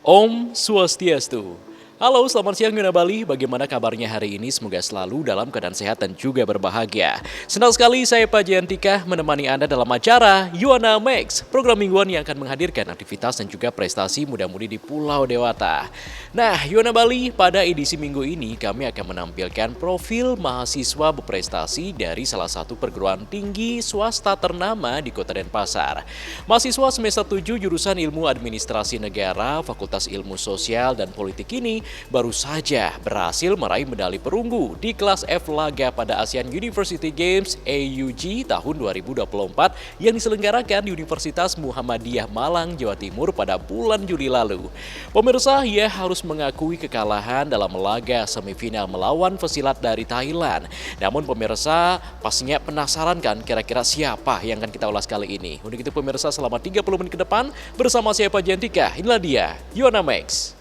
Om Swastiastu. Halo, selamat siang Yuna Bali. Bagaimana kabarnya hari ini? Semoga selalu dalam keadaan sehat dan juga berbahagia. Senang sekali saya Pak Jantika menemani Anda dalam acara Yuana Max, program mingguan yang akan menghadirkan aktivitas dan juga prestasi muda-mudi di Pulau Dewata. Nah, Yuana Bali, pada edisi minggu ini kami akan menampilkan profil mahasiswa berprestasi dari salah satu perguruan tinggi swasta ternama di Kota Denpasar. Mahasiswa semester 7 jurusan Ilmu Administrasi Negara, Fakultas Ilmu Sosial dan Politik ini baru saja berhasil meraih medali perunggu di kelas F Laga pada Asian University Games AUG tahun 2024 yang diselenggarakan di Universitas Muhammadiyah Malang, Jawa Timur pada bulan Juli lalu. Pemirsa, ia harus mengakui kekalahan dalam laga semifinal melawan pesilat dari Thailand. Namun pemirsa pastinya penasaran kan kira-kira siapa yang akan kita ulas kali ini. Untuk itu pemirsa selama 30 menit ke depan bersama saya Pak Jantika, inilah dia Yuana Max.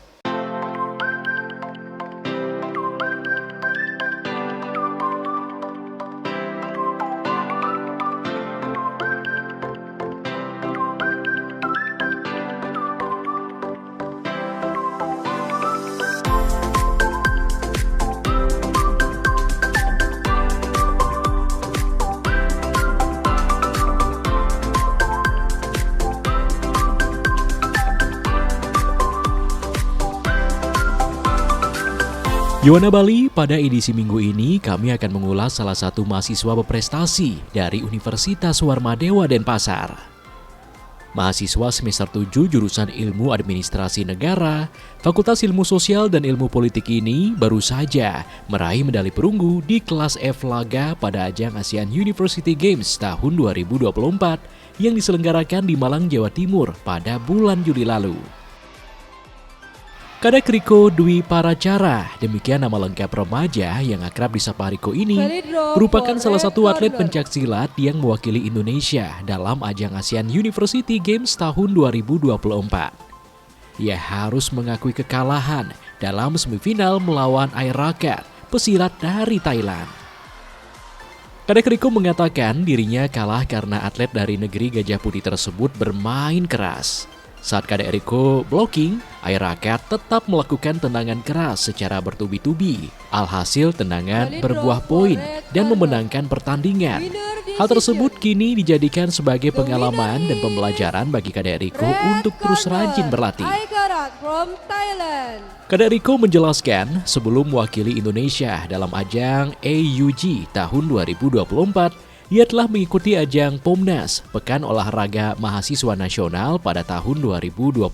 Yuana Bali, pada edisi minggu ini kami akan mengulas salah satu mahasiswa berprestasi dari Universitas Warmadewa Denpasar. Mahasiswa semester 7 jurusan Ilmu Administrasi Negara, Fakultas Ilmu Sosial dan Ilmu Politik ini baru saja meraih medali perunggu di kelas F Laga pada ajang ASEAN University Games tahun 2024 yang diselenggarakan di Malang, Jawa Timur pada bulan Juli lalu. Kadek Riko Dwi Paracara, demikian nama lengkap remaja yang akrab disapa Riko ini, merupakan salah satu atlet pencaksilat yang mewakili Indonesia dalam ajang ASEAN University Games tahun 2024. Ia harus mengakui kekalahan dalam semifinal melawan Airakat, pesilat dari Thailand. Kadek Riko mengatakan dirinya kalah karena atlet dari negeri Gajah Putih tersebut bermain keras. Saat Kadek Riko blocking, Airakat tetap melakukan tendangan keras secara bertubi-tubi. Alhasil tendangan berbuah poin dan memenangkan pertandingan. Hal tersebut kini dijadikan sebagai pengalaman dan pembelajaran bagi Kadek Riko untuk terus rajin berlatih. Kadek Riko menjelaskan sebelum mewakili Indonesia dalam ajang AUG tahun 2024, ia telah mengikuti ajang POMNAS, Pekan Olahraga Mahasiswa Nasional pada tahun 2022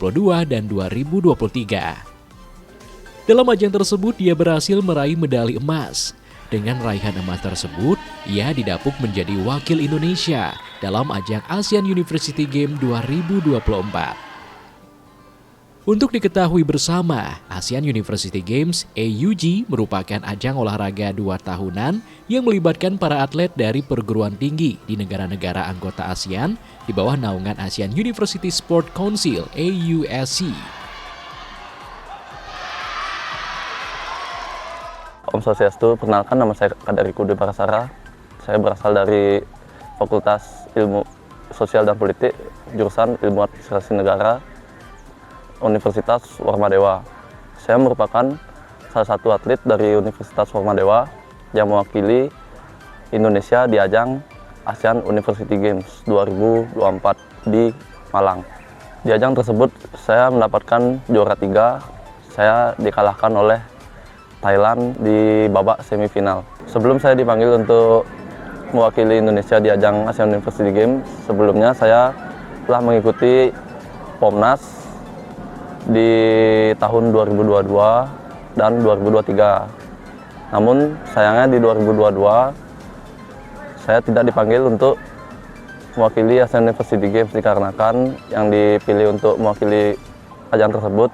dan 2023. Dalam ajang tersebut, ia berhasil meraih medali emas. Dengan raihan emas tersebut, ia didapuk menjadi wakil Indonesia dalam ajang ASEAN University Games 2024. Untuk diketahui bersama, ASEAN University Games AUG merupakan ajang olahraga 2 tahunan yang melibatkan para atlet dari perguruan tinggi di negara-negara anggota ASEAN di bawah naungan ASEAN University Sport Council AUSC. Om Swastiastu, perkenalkan nama saya Kadek Riko Dwi Paracara. Saya berasal dari Fakultas Ilmu Sosial dan Politik, jurusan Ilmu Administrasi Negara, Universitas Warmadewa. Saya merupakan salah satu atlet dari Universitas Warmadewa yang mewakili Indonesia di ajang ASEAN University Games 2024 di Malang. Di ajang tersebut saya mendapatkan juara 3. Saya dikalahkan oleh Thailand di babak semifinal. Sebelum saya dipanggil untuk mewakili Indonesia di ajang ASEAN University Games, sebelumnya saya telah mengikuti POMNAS di tahun 2022 dan 2023. Namun sayangnya di 2022 saya tidak dipanggil untuk mewakili ASEAN University Games dikarenakan yang dipilih untuk mewakili ajang tersebut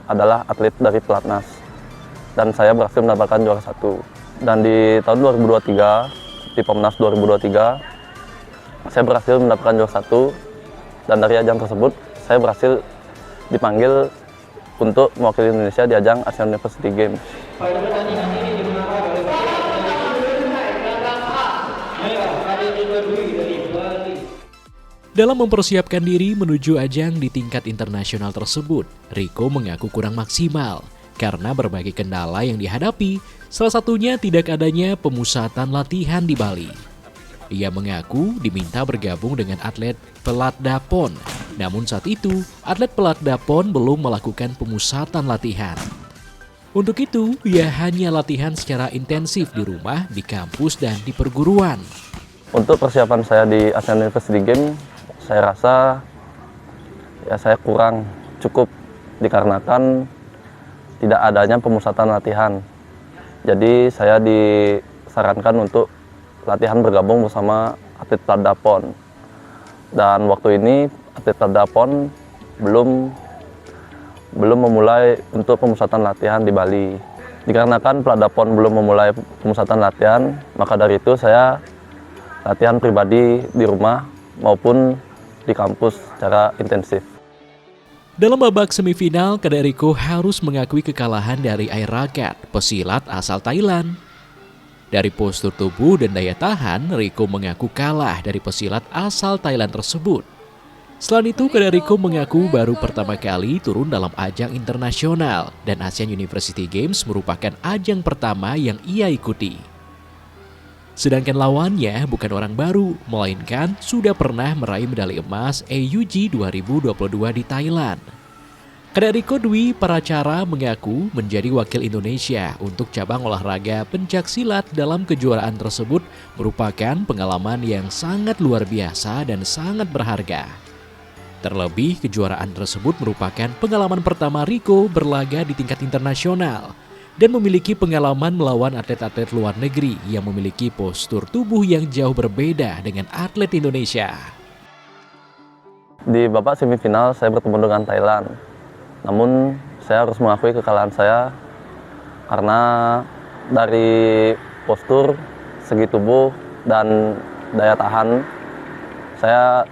adalah atlet dari pelatnas. Dan saya berhasil mendapatkan juara 1. Dan di tahun 2023, di POMNAS 2023, saya berhasil mendapatkan juara 1. Dan dari ajang tersebut saya berhasil dipanggil untuk mewakili Indonesia di ajang ASEAN University Games. Dalam mempersiapkan diri menuju ajang di tingkat internasional tersebut, Rico mengaku kurang maksimal karena berbagai kendala yang dihadapi, salah satunya tidak adanya pemusatan latihan di Bali. Ia mengaku diminta bergabung dengan atlet Pelatda PON, namun saat itu atlet Pelatda PON belum melakukan pemusatan latihan. Untuk itu, ia hanya latihan secara intensif di rumah, di kampus, dan di perguruan. Untuk persiapan saya di Asian University Games, saya rasa saya kurang cukup dikarenakan tidak adanya pemusatan latihan. Jadi saya disarankan untuk latihan bergabung bersama atlet Pelatda PON. Dan waktu ini atlet Pelatda PON belum memulai untuk pemusatan latihan di Bali. Dikarenakan Pelatda PON belum memulai pemusatan latihan, maka dari itu saya latihan pribadi di rumah maupun di kampus secara intensif. Dalam babak semifinal, Kadek Rico harus mengakui kekalahan dari Air Rakat, pesilat asal Thailand. Dari postur tubuh dan daya tahan, Rico mengaku kalah dari pesilat asal Thailand tersebut. Selain itu, Kadek Rico mengaku baru pertama kali turun dalam ajang internasional dan Asian University Games merupakan ajang pertama yang ia ikuti. Sedangkan lawannya bukan orang baru, melainkan sudah pernah meraih medali emas AUG 2022 di Thailand. Kadek Rico Dwi Paracara mengaku menjadi wakil Indonesia untuk cabang olahraga pencaksilat dalam kejuaraan tersebut merupakan pengalaman yang sangat luar biasa dan sangat berharga. Terlebih, kejuaraan tersebut merupakan pengalaman pertama Rico berlaga di tingkat internasional dan memiliki pengalaman melawan atlet-atlet luar negeri yang memiliki postur tubuh yang jauh berbeda dengan atlet Indonesia. Di babak semifinal saya bertemu dengan Thailand. Namun saya harus mengakui kekalahan saya karena dari postur, segi tubuh, dan daya tahan saya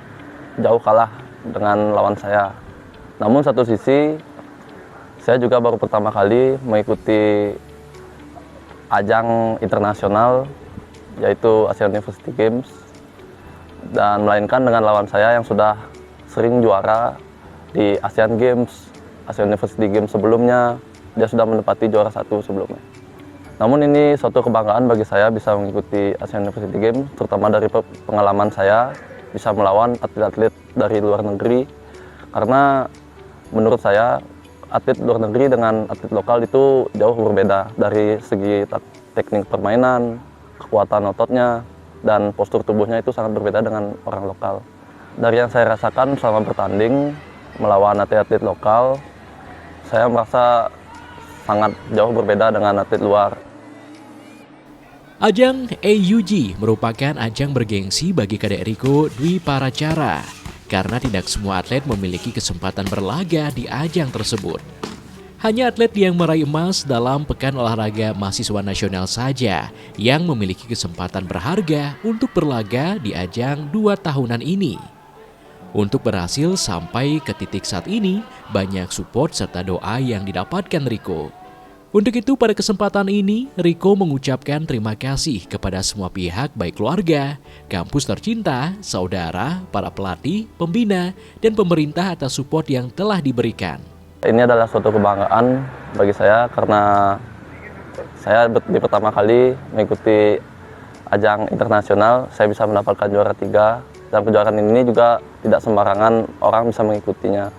jauh kalah dengan lawan saya. Namun satu sisi saya juga baru pertama kali mengikuti ajang internasional yaitu Asian University Games dan melainkan dengan lawan saya yang sudah sering juara di Asian Games, Asian University Games sebelumnya, dia sudah menempati juara 1 sebelumnya. Namun ini suatu kebanggaan bagi saya bisa mengikuti Asian University Games, terutama dari pengalaman saya bisa melawan atlet-atlet dari luar negeri, karena menurut saya atlet luar negeri dengan atlet lokal itu jauh berbeda dari segi teknik permainan, kekuatan ototnya, dan postur tubuhnya itu sangat berbeda dengan orang lokal. Dari yang saya rasakan selama bertanding melawan atlet-atlet lokal, saya merasa sangat jauh berbeda dengan atlet luar. Ajang AUG merupakan ajang bergengsi bagi Kadek Rico Dwi Paracara karena tidak semua atlet memiliki kesempatan berlaga di ajang tersebut. Hanya atlet yang meraih emas dalam Pekan Olahraga Mahasiswa Nasional saja yang memiliki kesempatan berharga untuk berlaga di ajang 2 tahunan ini. Untuk berhasil sampai ke titik saat ini, banyak support serta doa yang didapatkan Rico. Untuk itu pada kesempatan ini, Rico mengucapkan terima kasih kepada semua pihak baik keluarga, kampus tercinta, saudara, para pelatih, pembina, dan pemerintah atas support yang telah diberikan. Ini adalah suatu kebanggaan bagi saya karena saya di pertama kali mengikuti ajang internasional, saya bisa mendapatkan juara 3. Dan kejuaraan ini juga tidak sembarangan orang bisa mengikutinya.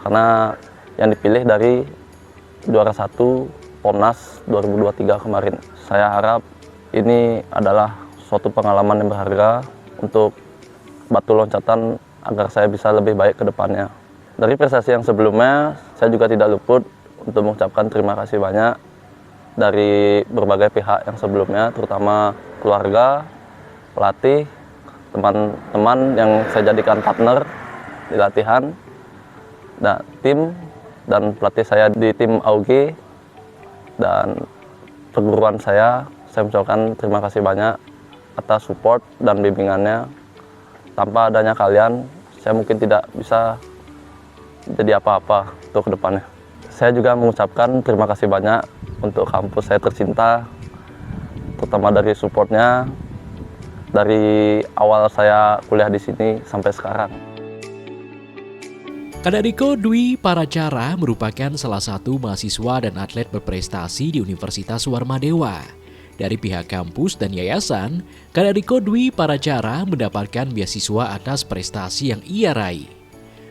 Karena yang dipilih dari juara 1 PONAS 2023 kemarin. Saya harap ini adalah suatu pengalaman yang berharga untuk batu loncatan agar saya bisa lebih baik ke depannya. Dari prestasi yang sebelumnya, saya juga tidak luput untuk mengucapkan terima kasih banyak dari berbagai pihak yang sebelumnya, terutama keluarga, pelatih, teman-teman yang saya jadikan partner di latihan, tim, dan pelatih saya di tim AUG, dan perguruan saya mengucapkan terima kasih banyak atas support dan bimbingannya. Tanpa adanya kalian, saya mungkin tidak bisa jadi apa-apa untuk kedepannya. Saya juga mengucapkan terima kasih banyak untuk kampus saya tercinta, terutama dari supportnya, dari awal saya kuliah di sini sampai sekarang. Kadek Riko Dwi Paracara merupakan salah satu mahasiswa dan atlet berprestasi di Universitas Warmadewa. Dari pihak kampus dan yayasan, Kadek Riko Dwi Paracara mendapatkan beasiswa atas prestasi yang ia raih.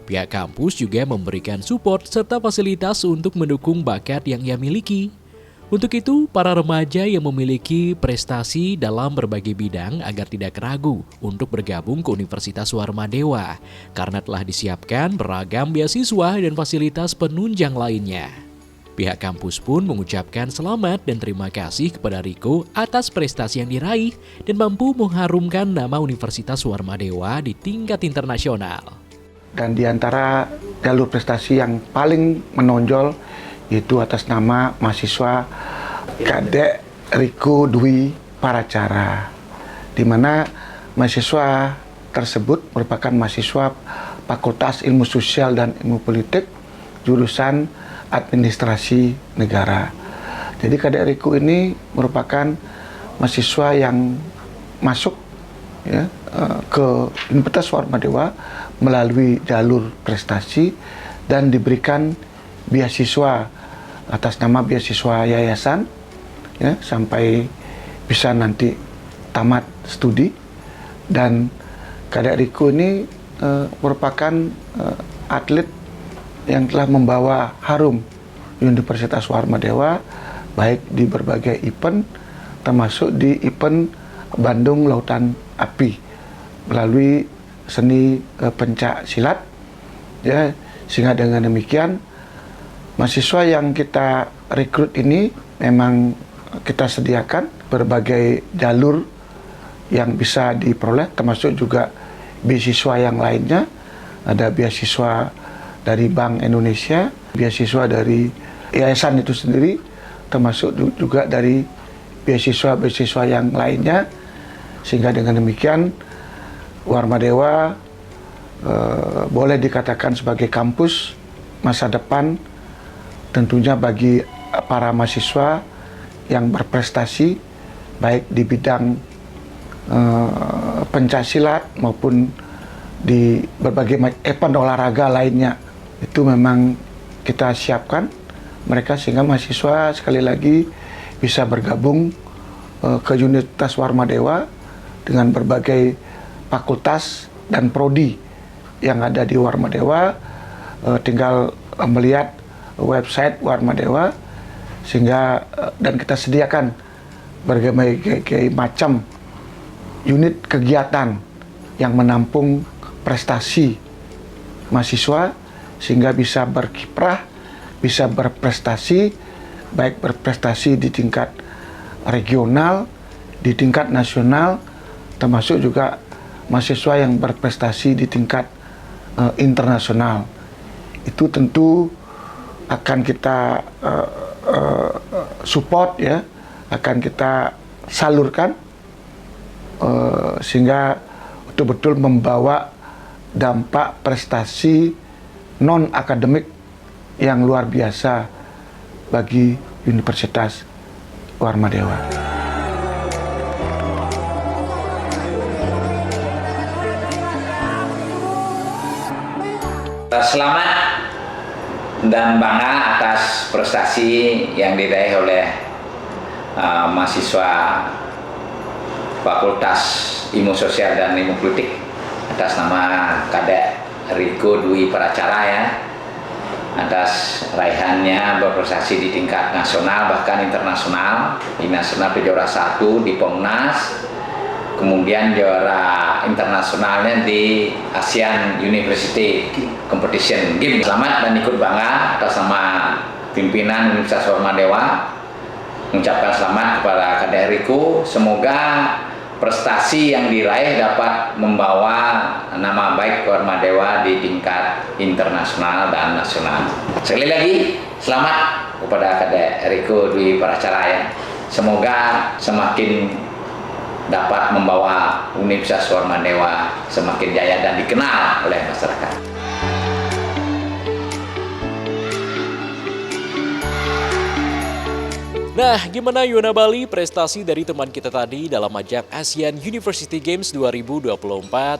Pihak kampus juga memberikan support serta fasilitas untuk mendukung bakat yang ia miliki. Untuk itu, para remaja yang memiliki prestasi dalam berbagai bidang agar tidak ragu untuk bergabung ke Universitas Warmadewa karena telah disiapkan beragam beasiswa dan fasilitas penunjang lainnya. Pihak kampus pun mengucapkan selamat dan terima kasih kepada Riko atas prestasi yang diraih dan mampu mengharumkan nama Universitas Warmadewa di tingkat internasional. Dan di antara jalur prestasi yang paling menonjol yaitu atas nama mahasiswa Kadek Riko Dwi Paracara, di mana mahasiswa tersebut merupakan mahasiswa Fakultas Ilmu Sosial dan Ilmu Politik jurusan Administrasi Negara. Jadi Kadek Riko ini merupakan mahasiswa yang masuk ke Universitas Warmadewa melalui jalur prestasi dan diberikan beasiswa atas nama beasiswa yayasan sampai bisa nanti tamat studi. Dan Kadek Riko ini merupakan atlet yang telah membawa harum Universitas Warmadewa baik di berbagai event termasuk di event Bandung Lautan Api melalui seni pencak silat sehingga dengan demikian mahasiswa yang kita rekrut ini memang kita sediakan berbagai jalur yang bisa diperoleh, termasuk juga beasiswa yang lainnya. Ada beasiswa dari Bank Indonesia, beasiswa dari yayasan itu sendiri, termasuk juga dari beasiswa-beasiswa yang lainnya. Sehingga dengan demikian Warmadewa boleh dikatakan sebagai kampus masa depan tentunya bagi para mahasiswa yang berprestasi baik di bidang pencaksilat maupun di berbagai event olahraga lainnya. Itu memang kita siapkan mereka sehingga mahasiswa sekali lagi bisa bergabung ke Universitas Warmadewa dengan berbagai fakultas dan prodi yang ada di Warmadewa. Tinggal melihat website Warmadewa sehingga dan kita sediakan berbagai macam unit kegiatan yang menampung prestasi mahasiswa sehingga bisa berkiprah, bisa berprestasi, baik berprestasi di tingkat regional, di tingkat nasional, termasuk juga mahasiswa yang berprestasi di tingkat internasional. Itu tentu akan kita support akan kita salurkan sehingga betul-betul membawa dampak prestasi non akademik yang luar biasa bagi Universitas Warmadewa. Selamat dan bangga atas prestasi yang diraih oleh mahasiswa Fakultas Ilmu Sosial dan Ilmu Politik atas nama Kadek Riko Dwi Paracara atas raihannya berprestasi di tingkat nasional bahkan internasional. Di nasional juara 1 di Pomnas, kemudian juara internasionalnya di ASEAN University Competition Game. Selamat dan ikut bangga atas nama pimpinan Universitas Warmadewa. Mengucapkan selamat kepada Kadek Riko. Semoga prestasi yang diraih dapat membawa nama baik Warmadewa di tingkat internasional dan nasional. Sekali lagi, selamat kepada Kadek Riko Dwi Paracara. Semoga semakin dapat membawa Universitas Warmadewa semakin jaya dan dikenal oleh masyarakat. Nah, gimana Yona Bali prestasi dari teman kita tadi dalam ajang ASEAN University Games 2024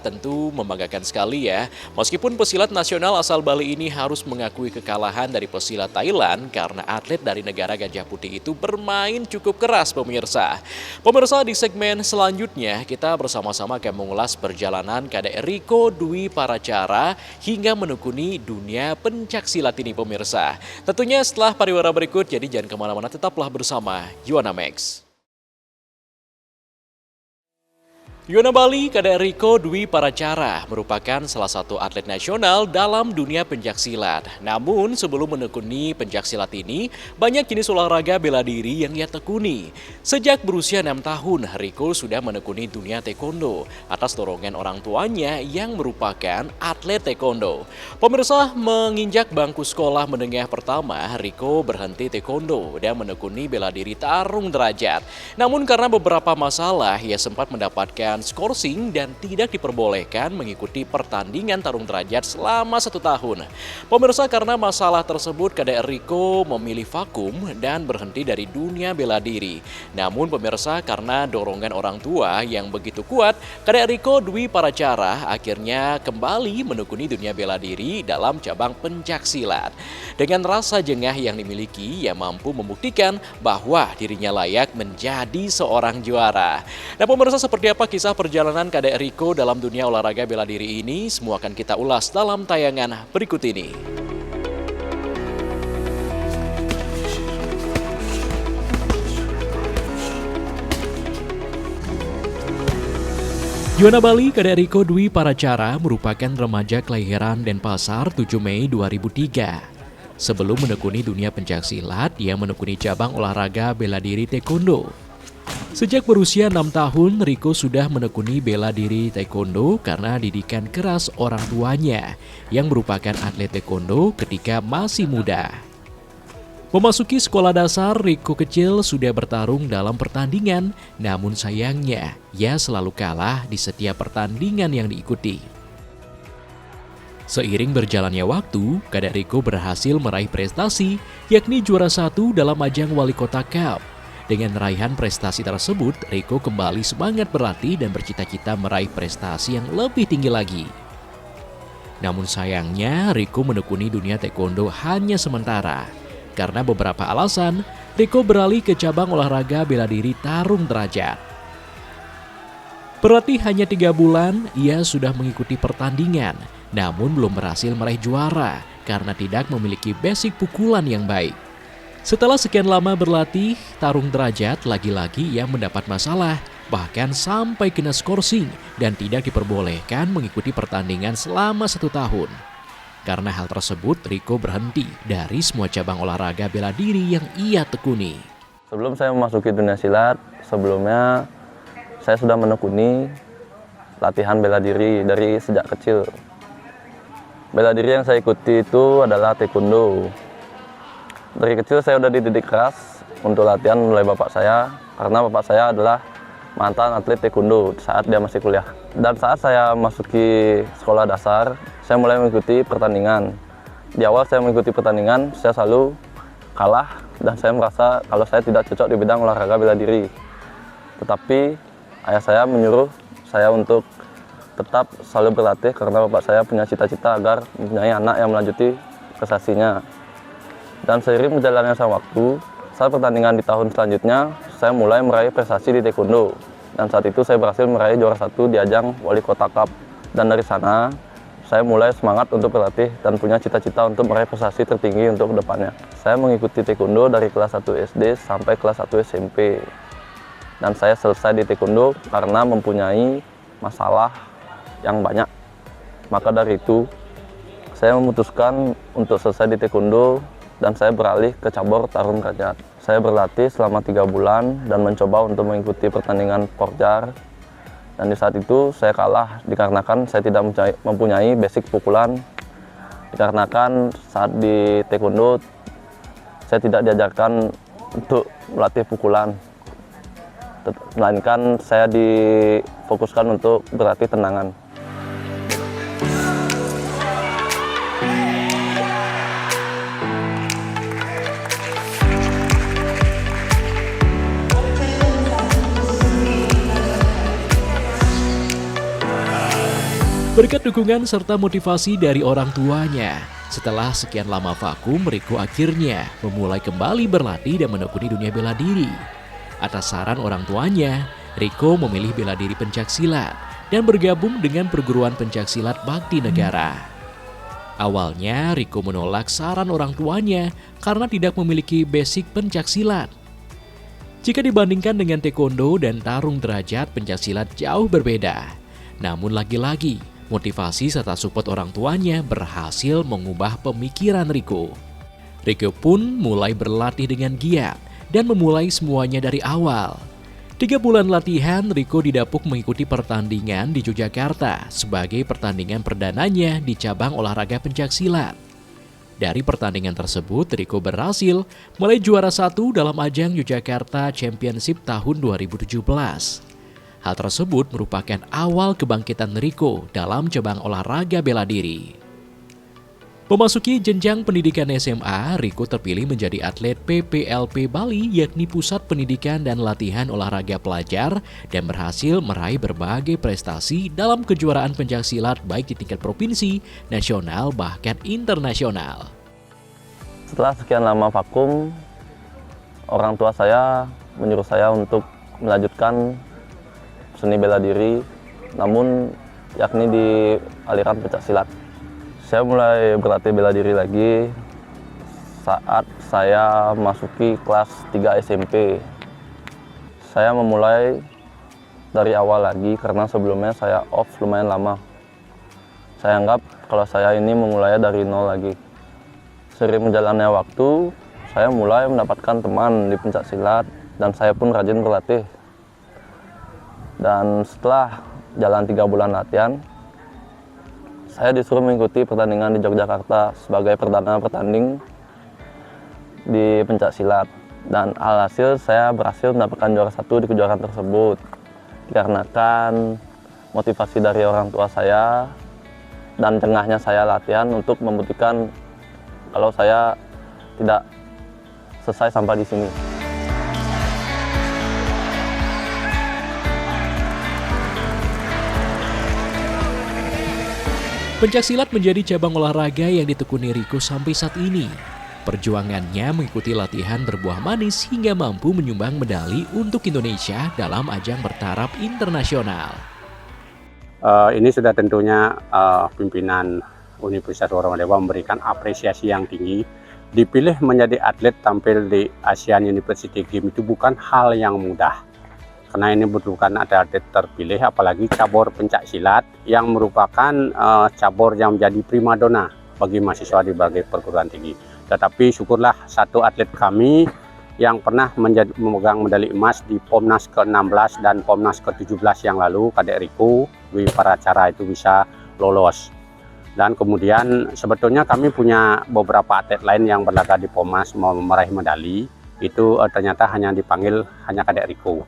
tentu membanggakan sekali ya. Meskipun pesilat nasional asal Bali ini harus mengakui kekalahan dari pesilat Thailand karena atlet dari negara Gajah Putih itu bermain cukup keras pemirsa. Pemirsa, di segmen selanjutnya kita bersama-sama akan mengulas perjalanan Kadek Riko Dwi Paracara hingga menekuni dunia pencaksilat ini pemirsa. Tentunya setelah pariwara berikut, jadi jangan kemana-mana, tetaplah bersama Yuana Max. Yona Bali, Kadek Riko Dwi Paracara merupakan salah satu atlet nasional dalam dunia pencaksilat. Namun sebelum menekuni pencaksilat ini, banyak jenis olahraga bela diri yang ia tekuni. Sejak berusia 6 tahun, Riko sudah menekuni dunia taekwondo atas dorongan orang tuanya yang merupakan atlet taekwondo. Pemirsa, menginjak bangku sekolah menengah pertama, Riko berhenti taekwondo dan menekuni bela diri tarung derajat. Namun karena beberapa masalah, ia sempat mendapatkan skorsing dan tidak diperbolehkan mengikuti pertandingan tarung derajat selama 1 tahun. Pemirsa, karena masalah tersebut, Kadek Riko memilih vakum dan berhenti dari dunia bela diri. Namun pemirsa, karena dorongan orang tua yang begitu kuat, Kadek Riko Dwi Paracara akhirnya kembali menekuni dunia bela diri dalam cabang pencaksilat. Dengan rasa jengah yang dimiliki, ia mampu membuktikan bahwa dirinya layak menjadi seorang juara. Nah pemirsa, seperti apa kisah perjalanan Kadek Riko dalam dunia olahraga bela diri ini? Semua akan kita ulas dalam tayangan berikut ini. Yona Bali, Kadek Riko Dwi Paracara merupakan remaja kelahiran Denpasar 7 Mei 2003. Sebelum menekuni dunia pencaksilat, ia menekuni cabang olahraga bela diri taekwondo. Sejak berusia 6 tahun, Riko sudah menekuni bela diri taekwondo karena didikan keras orang tuanya yang merupakan atlet taekwondo ketika masih muda. Memasuki sekolah dasar, Riko kecil sudah bertarung dalam pertandingan, namun sayangnya ia selalu kalah di setiap pertandingan yang diikuti. Seiring berjalannya waktu, Kadek Riko berhasil meraih prestasi, yakni juara 1 dalam ajang Wali Kota Cup. Dengan raihan prestasi tersebut, Riko kembali semangat berlatih dan bercita-cita meraih prestasi yang lebih tinggi lagi. Namun sayangnya, Riko menekuni dunia taekwondo hanya sementara. Karena beberapa alasan, Riko beralih ke cabang olahraga bela diri tarung derajat. Berlatih hanya 3 bulan, ia sudah mengikuti pertandingan, namun belum berhasil meraih juara karena tidak memiliki basic pukulan yang baik. Setelah sekian lama berlatih tarung derajat, lagi-lagi ia mendapat masalah, bahkan sampai kena skorsing dan tidak diperbolehkan mengikuti pertandingan selama 1 tahun. Karena hal tersebut, Riko berhenti dari semua cabang olahraga bela diri yang ia tekuni. Sebelum saya memasuki dunia silat, sebelumnya saya sudah menekuni latihan bela diri dari sejak kecil. Bela diri yang saya ikuti itu adalah taekwondo. Dari kecil saya sudah dididik keras untuk latihan oleh bapak saya, karena bapak saya adalah mantan atlet taekwondo saat dia masih kuliah. Dan saat saya masuki sekolah dasar, saya mulai mengikuti pertandingan. Di awal saya mengikuti pertandingan, saya selalu kalah dan saya merasa kalau saya tidak cocok di bidang olahraga bela diri. Tetapi ayah saya menyuruh saya untuk tetap selalu berlatih karena bapak saya punya cita-cita agar mempunyai anak yang melanjuti prestasinya. Dan seiring berjalannya waktu, saat pertandingan di tahun selanjutnya, saya mulai meraih prestasi di taekwondo. Dan saat itu saya berhasil meraih juara 1 di ajang Wali Kota Cup. Dan dari sana, saya mulai semangat untuk berlatih dan punya cita-cita untuk meraih prestasi tertinggi untuk kedepannya. Saya mengikuti taekwondo dari kelas 1 SD sampai kelas 1 SMP. Dan saya selesai di taekwondo karena mempunyai masalah yang banyak. Maka dari itu, saya memutuskan untuk selesai di taekwondo dan saya beralih ke cabur tarung derajat. Saya berlatih selama 3 bulan dan mencoba untuk mengikuti pertandingan Porjar. Dan di saat itu saya kalah dikarenakan saya tidak mempunyai basic pukulan. Dikarenakan saat di taekwondo saya tidak diajarkan untuk melatih pukulan, melainkan saya difokuskan untuk berlatih tendangan. Berkat dukungan serta motivasi dari orang tuanya, setelah sekian lama vakum, Riko akhirnya memulai kembali berlatih dan menekuni dunia bela diri. Atas saran orang tuanya, Riko memilih bela diri pencaksilat dan bergabung dengan perguruan pencaksilat Bakti Negara. Awalnya, Riko menolak saran orang tuanya karena tidak memiliki basic pencaksilat. Jika dibandingkan dengan taekwondo dan tarung derajat, pencaksilat jauh berbeda. Namun lagi-lagi, motivasi serta support orang tuanya berhasil mengubah pemikiran Riko. Riko pun mulai berlatih dengan giat dan memulai semuanya dari awal. 3 bulan latihan, Riko didapuk mengikuti pertandingan di Yogyakarta sebagai pertandingan perdananya di cabang olahraga pencaksilat. Dari pertandingan tersebut, Riko berhasil meraih juara 1 dalam ajang Yogyakarta Championship tahun 2017. Hal tersebut merupakan awal kebangkitan Riko dalam cabang olahraga bela diri. Memasuki jenjang pendidikan SMA, Riko terpilih menjadi atlet PPLP Bali, yakni Pusat Pendidikan dan Latihan Olahraga Pelajar, dan berhasil meraih berbagai prestasi dalam kejuaraan pencaksilat baik di tingkat provinsi, nasional, bahkan internasional. Setelah sekian lama vakum, orang tua saya menyuruh saya untuk melanjutkan seni bela diri, namun yakni di aliran pencaksilat. Saya mulai berlatih bela diri lagi saat saya masuki kelas 3 SMP. Saya memulai dari awal lagi karena sebelumnya saya off lumayan lama. Saya anggap kalau saya ini memulai dari nol lagi. Seiring berjalannya waktu, saya mulai mendapatkan teman di pencaksilat dan saya pun rajin berlatih. Dan setelah jalan 3 bulan latihan, saya disuruh mengikuti pertandingan di Yogyakarta sebagai perdana pertanding di pencaksilat. Dan alhasil saya berhasil mendapatkan juara 1 di kejuaraan tersebut. Dikarenakan motivasi dari orang tua saya dan tengahnya saya latihan untuk membuktikan kalau saya tidak selesai sampai di sini. Pencaksilat menjadi cabang olahraga yang ditekuni Riko sampai saat ini. Perjuangannya mengikuti latihan berbuah manis hingga mampu menyumbang medali untuk Indonesia dalam ajang bertaraf internasional. Ini sudah tentunya pimpinan Universitas Warahmadewa memberikan apresiasi yang tinggi. Dipilih menjadi atlet tampil di Asian University Games itu bukan hal yang mudah. Karena ini bukan ada atlet terpilih, apalagi cabur pencaksilat yang merupakan cabur yang menjadi primadona bagi mahasiswa di berbagai perguruan tinggi. Tetapi syukurlah satu atlet kami yang pernah memegang medali emas di Pomnas ke-16 dan Pomnas ke-17 yang lalu, Kadek Riko Dwi Paracara itu bisa lolos. Dan kemudian sebetulnya kami punya beberapa atlet lain yang berlaga di Pomnas mau meraih medali, itu ternyata hanya dipanggil hanya Kadek Riko.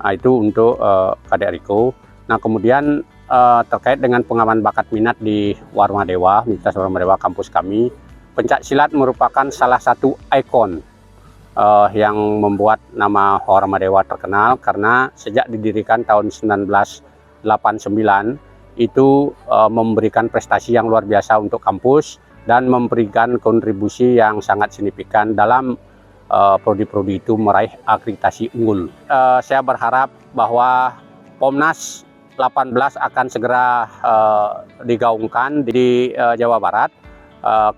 Nah, itu untuk Kadek Riko. Nah, kemudian terkait dengan pengaman bakat minat di Warahmadewa, Universitas Warahmadewa kampus kami, pencaksilat merupakan salah satu ikon yang membuat nama Warahmadewa terkenal karena sejak didirikan tahun 1989 itu memberikan prestasi yang luar biasa untuk kampus dan memberikan kontribusi yang sangat signifikan dalam prodi-prodi itu meraih akreditasi unggul. Saya berharap bahwa Pomnas 18 akan segera digaungkan di Jawa Barat.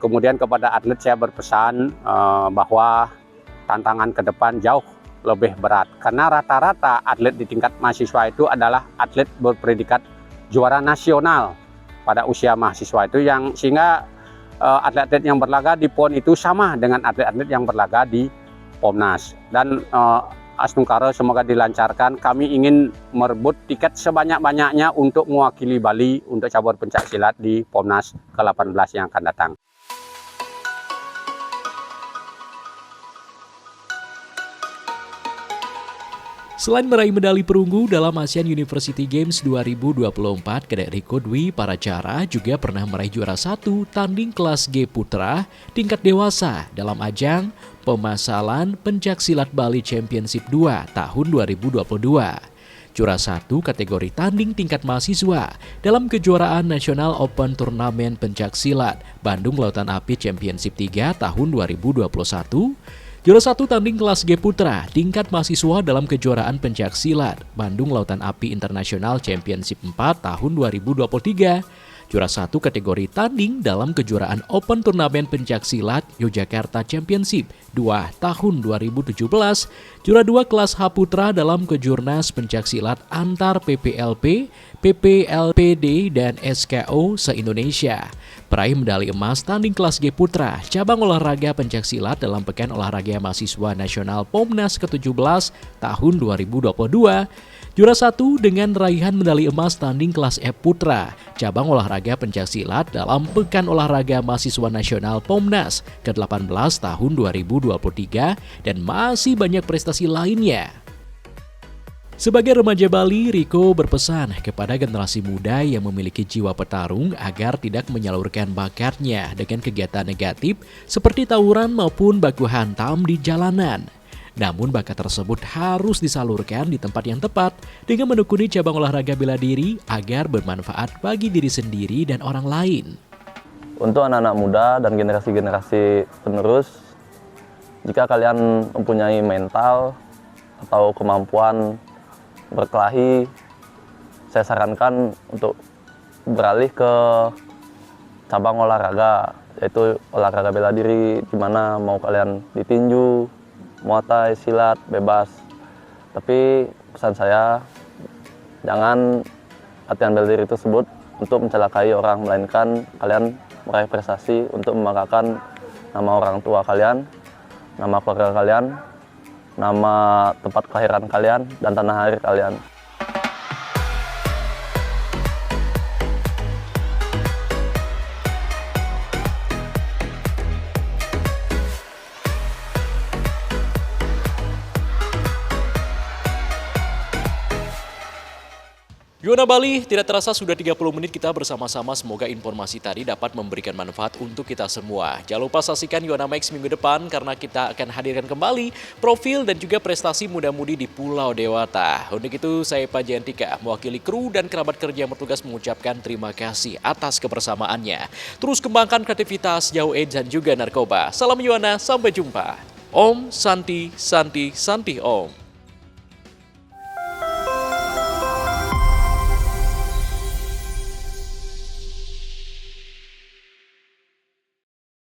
Kemudian kepada atlet saya berpesan bahwa tantangan ke depan jauh lebih berat. Karena rata-rata atlet di tingkat mahasiswa itu adalah atlet berpredikat juara nasional pada usia mahasiswa itu, yang sehingga atlet-atlet yang berlaga di PON itu sama dengan atlet-atlet yang berlaga di Pomnas. Dan Asnungkara semoga dilancarkan. Kami ingin merebut tiket sebanyak-banyaknya untuk mewakili Bali untuk cabur pencaksilat di Pomnas ke-18 yang akan datang. Selain meraih medali perunggu dalam Asian University Games 2024, Kadek Riko Dwi Paracara juga pernah meraih juara 1 tanding kelas G Putra tingkat dewasa dalam ajang Pemasalan Pencaksilat Bali Championship 2 tahun 2022. juara 1 kategori tanding tingkat mahasiswa dalam kejuaraan National Open Turnamen Pencaksilat Bandung Lautan Api Championship 3 tahun 2021, juara 1 tanding kelas G Putra tingkat mahasiswa dalam kejuaraan Pencaksilat Bandung Lautan Api International Championship 4 tahun 2023, juara 1 kategori tanding dalam kejuaraan Open Turnamen Pencaksilat Yogyakarta Championship 2 tahun 2017, juara 2 kelas H Putra dalam kejurnas pencaksilat antar PPLP, PPLPD, dan SKO se-Indonesia. Peraih medali emas tanding kelas G Putra cabang olahraga pencaksilat dalam Pekan Olahraga Mahasiswa Nasional POMNAS ke-17 tahun 2022, juara 1 dengan raihan medali emas tanding kelas F Putra cabang olahraga pencaksilat dalam Pekan Olahraga Mahasiswa Nasional POMNAS ke-18 tahun 2023, dan masih banyak prestasi lainnya. Sebagai remaja Bali, Riko berpesan kepada generasi muda yang memiliki jiwa petarung agar tidak menyalurkan bakatnya dengan kegiatan negatif seperti tawuran maupun baku hantam di jalanan. Namun bakat tersebut harus disalurkan di tempat yang tepat dengan menekuni cabang olahraga bela diri agar bermanfaat bagi diri sendiri dan orang lain. Untuk anak-anak muda dan generasi-generasi penerus, jika kalian mempunyai mental atau kemampuan berkelahi, saya sarankan untuk beralih ke cabang olahraga, yaitu olahraga bela diri, di mana mau kalian ditinju, muay thai, silat, bebas. Tapi pesan saya, jangan latihan bela diri tersebut untuk mencelakai orang, melainkan kalian meraih prestasi untuk membanggakan nama orang tua kalian, nama keluarga kalian, nama tempat kelahiran kalian, dan tanah air kalian. Yuana Bali, tidak terasa sudah 30 menit kita bersama-sama. Semoga informasi tadi dapat memberikan manfaat untuk kita semua. Jangan lupa saksikan Yuana Max minggu depan karena kita akan hadirkan kembali profil dan juga prestasi muda-mudi di Pulau Dewata. Untuk itu saya Pak Jantika, mewakili kru dan kerabat kerja yang bertugas mengucapkan terima kasih atas kebersamaannya. Terus kembangkan kreativitas, jauh AIDS dan juga narkoba. Salam Yuana, sampai jumpa. Om Santi Santi Santi Om.